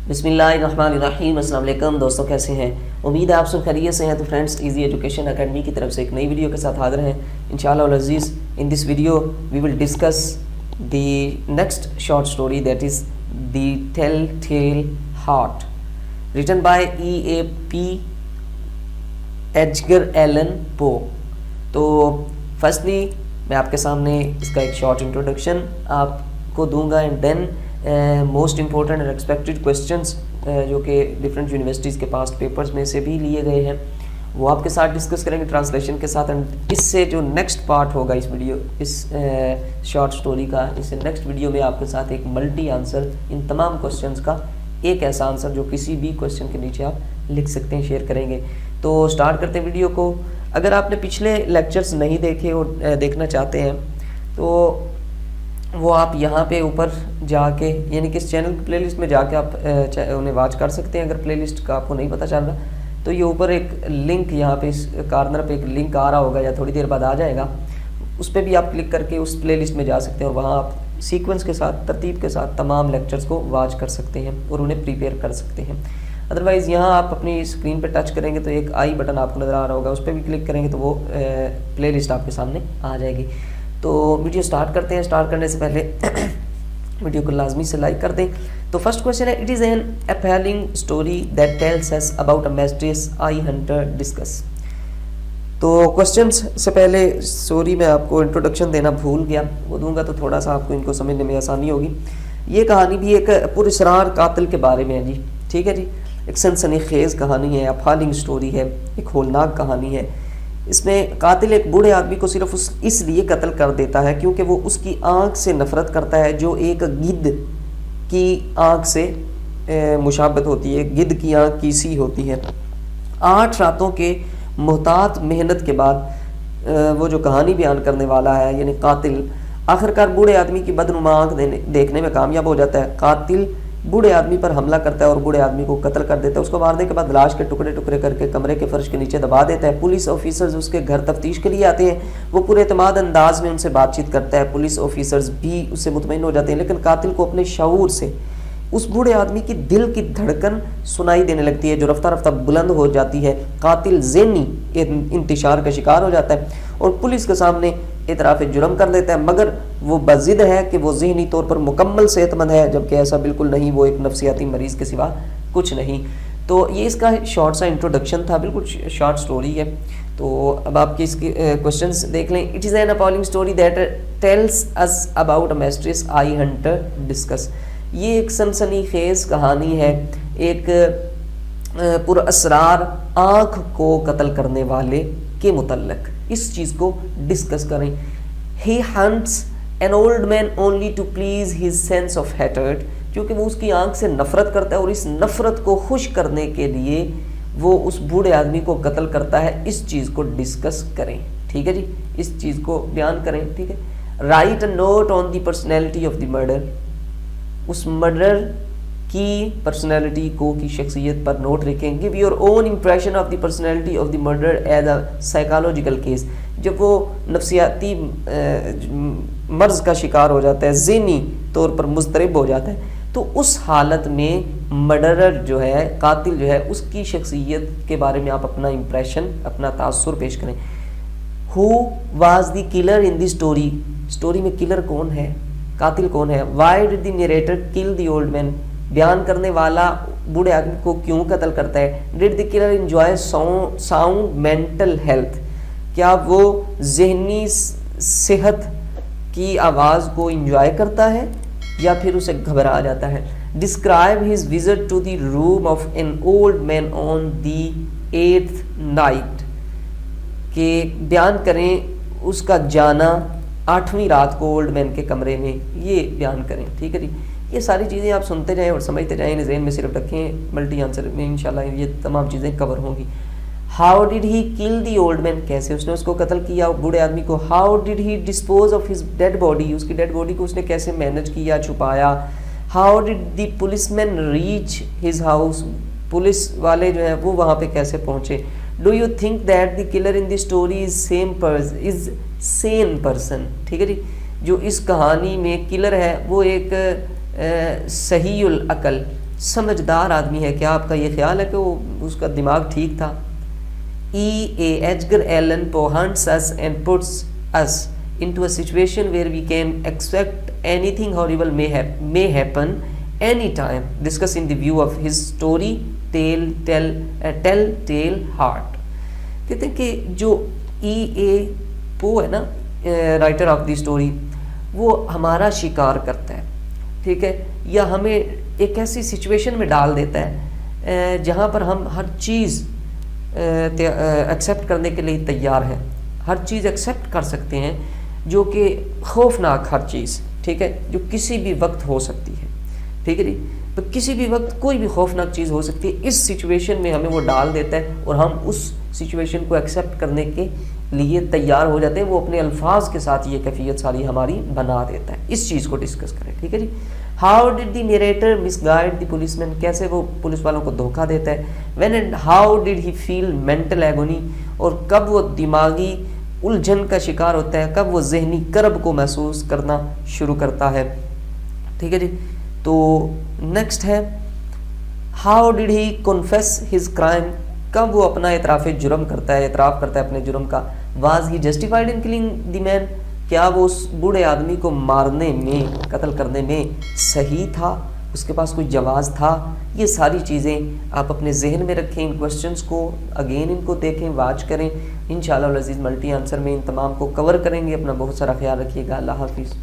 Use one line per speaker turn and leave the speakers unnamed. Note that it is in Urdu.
بسم اللہ الرحمن الرحیم۔ السلام علیکم دوستوں، کیسے ہیں؟ امید ہے آپ سب خیریت سے ہیں۔ تو فرینڈس، ایزی ایجوکیشن اکیڈمی کی طرف سے ایک نئی ویڈیو کے ساتھ حاضر ہیں انشاءاللہ العزیز۔ In this video we will discuss the next short story that is the tell tale heart, written by E.A.P. Edgar Allan Poe. تو فرسٹلی میں آپ کے سامنے اس کا ایک شارٹ انٹروڈکشن آپ کو دوں گا، and then most important and expected questions جو کہ ڈفرینٹ یونیورسٹیز کے پاسٹ پیپرز میں سے بھی لیے گئے ہیں وہ آپ کے ساتھ ڈسکس کریں گے ٹرانسلیشن کے ساتھ۔ اینڈ اس سے جو نیکسٹ پارٹ ہوگا اس ویڈیو اس شارٹ سٹوری کا، اس سے نیکسٹ ویڈیو میں آپ کے ساتھ ایک ملٹی آنسر ان تمام کویسچنس کا ایک ایسا آنسر جو کسی بھی کویسچن کے نیچے آپ لکھ سکتے ہیں، شیئر کریں گے۔ تو سٹارٹ کرتے ہیں ویڈیو کو۔ اگر آپ نے پچھلے لیکچرز نہیں دیکھے اور دیکھنا چاہتے ہیں تو وہ آپ یہاں پہ اوپر جا کے، یعنی کہ اس چینل کی پلے لسٹ میں جا کے آپ انہیں واچ کر سکتے ہیں۔ اگر پلے لسٹ کا آپ کو نہیں پتہ چل رہا تو یہ اوپر ایک لنک، یہاں پہ اس کارنر پہ ایک لنک آ رہا ہوگا یا تھوڑی دیر بعد آ جائے گا، اس پہ بھی آپ کلک کر کے اس پلے لسٹ میں جا سکتے ہیں اور وہاں آپ سیکوینس کے ساتھ، ترتیب کے ساتھ تمام لیکچرز کو واچ کر سکتے ہیں اور انہیں پریپیئر کر سکتے ہیں۔ ادروائز یہاں آپ اپنی اسکرین پہ ٹچ کریں گے تو ایک آئی بٹن آپ کو نظر آ رہا ہوگا، اس پہ بھی کلک کریں گے تو وہ پلے لسٹ آپ کے سامنے آ جائے گی۔ تو ویڈیو سٹارٹ کرتے ہیں۔ سٹارٹ کرنے سے پہلے ویڈیو کو لازمی سے لائک کر دیں۔ تو فرسٹ کویسچن ہے، it is an appealing story that tells us about a mistress I hunter discuss. تو کویسچنس سے پہلے سوری میں آپ کو انٹروڈکشن دینا بھول گیا، وہ دوں گا تو تھوڑا سا آپ کو ان کو سمجھنے میں آسانی ہوگی۔ یہ کہانی بھی ایک پراسرار قاتل کے بارے میں ہے جی، ٹھیک ہے جی، ایک سنسنی خیز کہانی ہے، اپیلنگ اسٹوری ہے، ایک ہولناک کہانی ہے۔ اس میں قاتل ایک بوڑھے آدمی کو صرف اس لیے قتل کر دیتا ہے کیونکہ وہ اس کی آنکھ سے نفرت کرتا ہے جو ایک گدھ کی آنکھ سے مشابہت ہوتی ہے، گدھ کی آنکھ کی سی ہوتی ہے۔ 8 راتوں کے محتاط محنت کے بعد وہ جو کہانی بیان کرنے والا ہے یعنی قاتل آخرکار بوڑھے آدمی کی بدنما آنکھ دیکھنے میں کامیاب ہو جاتا ہے۔ قاتل بوڑھے آدمی پر حملہ کرتا ہے اور بوڑھے آدمی کو قتل کر دیتا ہے۔ اس کو مارنے کے بعد لاش کے ٹکڑے ٹکڑے کر کے کمرے کے فرش کے نیچے دبا دیتا ہے۔ پولیس آفیسرز اس کے گھر تفتیش کے لیے آتے ہیں، وہ پورے اعتماد انداز میں ان سے بات چیت کرتا ہے۔ پولیس آفیسرز بھی اس سے مطمئن ہو جاتے ہیں، لیکن قاتل کو اپنے شعور سے اس بوڑھے آدمی کی دل کی دھڑکن سنائی دینے لگتی ہے جو رفتہ رفتہ بلند ہو جاتی ہے۔ قاتل ذہنی انتشار کا شکار ہو جاتا ہے اور پولیس کے سامنے اعتراف جرم کر دیتا ہے، مگر وہ بضد ہے کہ وہ ذہنی طور پر مکمل صحت مند ہے، جبکہ ایسا بالکل نہیں، وہ ایک نفسیاتی مریض کے سوا کچھ نہیں۔ تو یہ اس کا شارٹ سا انٹروڈکشن تھا، بالکل شارٹ سٹوری ہے۔ تو اب آپ کی اس کے کویسچنس دیکھ لیں۔ It is an appealing story that tells us about a mistress I hunter discuss. یہ ایک سنسنی خیز کہانی ہے ایک پراسرار آنکھ کو قتل کرنے والے کے متعلق، اس چیز کو ڈسکس کریں۔ He hunts an old man only to please his sense of hatred، کیونکہ وہ اس کی آنکھ سے نفرت کرتا ہے اور اس نفرت کو خوش کرنے کے لیے وہ اس بوڑھے آدمی کو قتل کرتا ہے۔ اس چیز کو ڈسکس کریں، ٹھیک ہے جی، اس چیز کو بیان کریں، ٹھیک ہے۔ Write a note on the personality of the murder، اس مرڈر کی پرسنالٹی کو کی شخصیت پر نوٹ لکھیں۔ Give your own impression of the personality of the murderer as a psychological case، جب وہ نفسیاتی مرض کا شکار ہو جاتا ہے، ذہنی طور پر مضطرب ہو جاتا ہے، تو اس حالت میں مرڈرر جو ہے، قاتل جو ہے، اس کی شخصیت کے بارے میں آپ اپنا امپریشن، اپنا تاثر پیش کریں۔ Who was the killer in the story، story میں کلر کون ہے، قاتل کون ہے۔ Why did the narrator kill the old man، بیان کرنے والا بوڑھے آدمی کو کیوں قتل کرتا ہے۔ Did the killer enjoy sound mental health، کیا وہ ذہنی صحت کی آواز کو انجوائے کرتا ہے یا پھر اسے گھبرا جاتا ہے۔ Describe his visit to the room of an old man on the 8th night، کہ بیان کریں اس کا جانا 8ویں رات کو اولڈ مین کے کمرے میں، یہ بیان کریں، ٹھیک ہے جی۔ یہ ساری چیزیں آپ سنتے جائیں اور سمجھتے جائیں، ذہن میں صرف رکھیں، ملٹی آنسر میں انشاءاللہ یہ تمام چیزیں کور ہوں گی۔ ہاؤ ڈیڈ ہی کل دی اولڈ مین، کیسے اس نے اس کو قتل کیا بوڑھے آدمی کو۔ How did he dispose of his dead body, اس کی ڈیڈ باڈی کو اس نے کیسے مینج کیا، چھپایا۔ How did the police man reach his house, police والے جو ہیں وہ وہاں پہ کیسے پہنچے۔ Do you think that the killer in the story is sane person, ٹھیک ہے جی، جو اس کہانی میں کلر ہے وہ ایک صحیح العقل سمجھدار آدمی ہے. کیا آپ کا یہ خیال ہے کہ وہ اس کا دماغ ٹھیک تھا؟ Edgar Allan Poe us and puts us into a situation where we can expect anything horrible may happen anytime. Discuss in the view of his story Telltale Heart. کہتے ہیں کہ جو پو ہے نا, رائٹر آف دی اسٹوری, وہ ہمارا شکار کرتا ہے, ٹھیک ہے, یا ہمیں ایک ایسی سچویشن میں ڈال دیتا ہے جہاں پر ہم ہر چیز ایکسیپٹ کرنے کے لیے تیار ہیں, ہر چیز ایکسیپٹ کر سکتے ہیں جو کہ خوفناک ہر چیز, ٹھیک ہے, جو کسی بھی وقت ہو سکتی ہے, ٹھیک ہے جی. تو کسی بھی وقت کوئی بھی خوفناک چیز ہو سکتی ہے, اس سچویشن میں ہمیں وہ ڈال دیتا ہے اور ہم اس سچویشن کو ایکسیپٹ کرنے کے لیے تیار ہو جاتے ہیں. وہ اپنے الفاظ کے ساتھ یہ کیفیت ساری ہماری بنا دیتا ہے. اس چیز کو ڈسکس کریں, ٹھیک ہے جی. How did the narrator misguide the police man, کیسے وہ پولیس والوں کو دھوکہ دیتا ہے. When and how did he feel mental agony, اور کب وہ دماغی الجھن کا شکار ہوتا ہے, کب وہ ذہنی کرب کو محسوس کرنا شروع کرتا ہے, ٹھیک ہے جی. تو نیکسٹ ہے how did he confess his crime, کب وہ اپنا اعتراف جرم کرتا ہے, اعتراف کرتا ہے اپنے جرم کا. Was he justified in killing the man, کیا وہ اس بوڑھے آدمی کو مارنے میں, قتل کرنے میں صحیح تھا, اس کے پاس کوئی جواز تھا. یہ ساری چیزیں آپ اپنے ذہن میں رکھیں, ان کوشچنس کو اگین ان کو دیکھیں, واچ کریں. انشاءاللہ العزیز ملٹی آنسر میں ان تمام کو کور کریں گے. اپنا بہت سارا خیال رکھیے گا. اللہ حافظ.